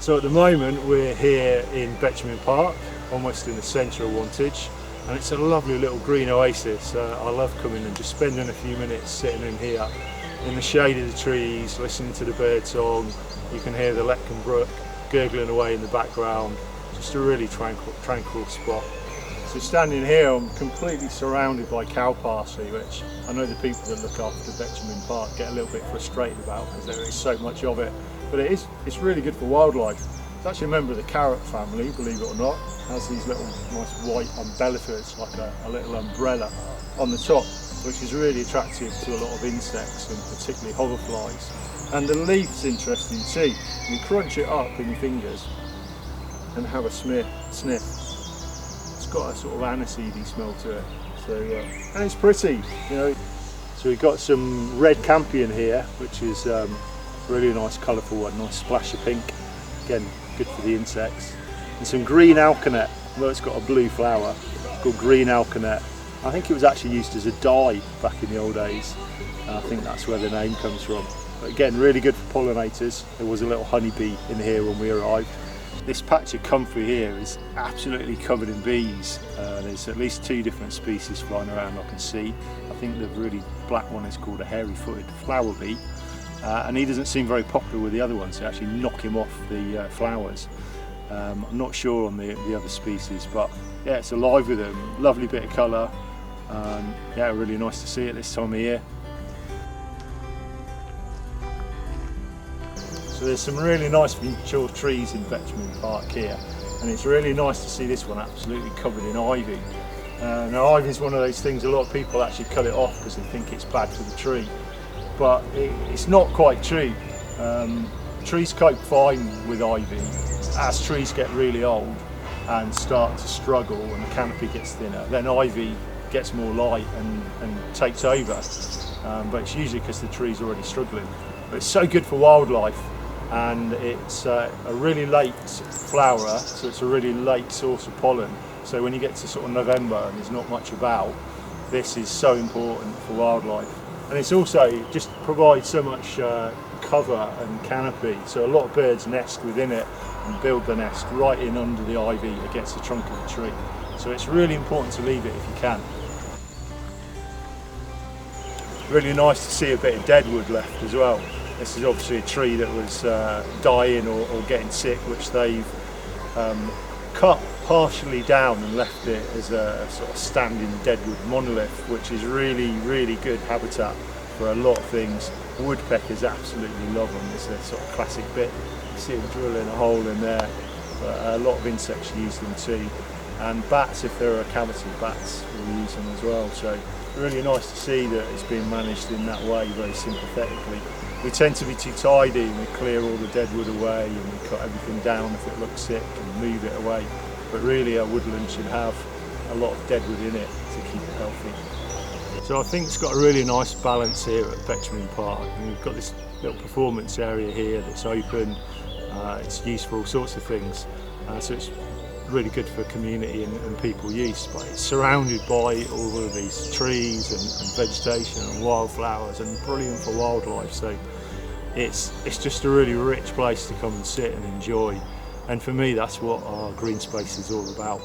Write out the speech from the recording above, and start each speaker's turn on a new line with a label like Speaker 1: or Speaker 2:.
Speaker 1: So at the moment we're here in Betjeman Park, almost in the centre of Wantage, and it's a lovely little green oasis. I love coming and just spending a few minutes sitting in here in the shade of the trees, listening to the bird song. You can hear the Letcombe Brook gurgling away in the background. Just a really tranquil spot. So standing here, I'm completely surrounded by cow parsley, which I know the people that look after Betjeman Park get a little bit frustrated about because there is so much of it. But it's really good for wildlife. It's actually a member of the carrot family, believe it or not. It has these little nice white umbellicas, like a little umbrella on the top, which is really attractive to a lot of insects and particularly hoverflies. And the leaf's interesting too. You crunch it up in your fingers and have a sniff. It's got a sort of aniseedy smell to it. So and it's pretty, you know. So we've got some red campion here, which is really nice, colourful one, nice splash of pink. Again, good for the insects. And some green alkanet, although it's got a blue flower, it's called green alkanet. I think it was actually used as a dye back in the old days. I think that's where the name comes from. But again, really good for pollinators. There was a little honeybee in here when we arrived. This patch of comfrey here is absolutely covered in bees. There's at least 2 different species flying around I can see. I think the really black one is called a hairy-footed flower bee. And he doesn't seem very popular with the other ones, so actually knock him off the flowers. I'm not sure on the other species, but yeah, it's alive with them. Lovely bit of colour. Yeah, really nice to see it this time of year. So there's some really nice mature trees in Betjeman Park here, and it's really nice to see this one absolutely covered in ivy. Now ivy is one of those things, a lot of people actually cut it off because they think it's bad for the tree. But it's not quite true. Trees cope fine with ivy. As trees get really old and start to struggle and the canopy gets thinner, then ivy gets more light and takes over. But it's usually because the tree's already struggling. But it's so good for wildlife, and it's a really late flowerer, so it's a really late source of pollen. So when you get to sort of November and there's not much about, this is so important for wildlife. And it's also just provides so much cover and canopy, so a lot of birds nest within it and build the nest right in under the ivy against the trunk of the tree. So it's really important to leave it if you can. Really nice to see a bit of deadwood left as well. This is obviously a tree that was dying or getting sick, which they've cut partially down and left it as a sort of standing deadwood monolith, which is really good habitat for a lot of things. Woodpeckers absolutely love them. It's a sort of classic bit. You see them drilling a hole in there, but a lot of insects use them too. And bats, if there are cavity bats, will use them as well. So really nice to see that it's being managed in that way, very sympathetically. We tend to be too tidy and we clear all the deadwood away and we cut everything down if it looks sick and move it away. But really a woodland should have a lot of deadwood in it to keep it healthy. So I think it's got a really nice balance here at Betjeman Park. And we've got this little performance area here that's open. It's used for all sorts of things. So it's really good for community and people use. But it's surrounded by all of these trees and vegetation and wildflowers, and brilliant for wildlife. So it's just a really rich place to come and sit and enjoy. And for me, that's what our green space is all about.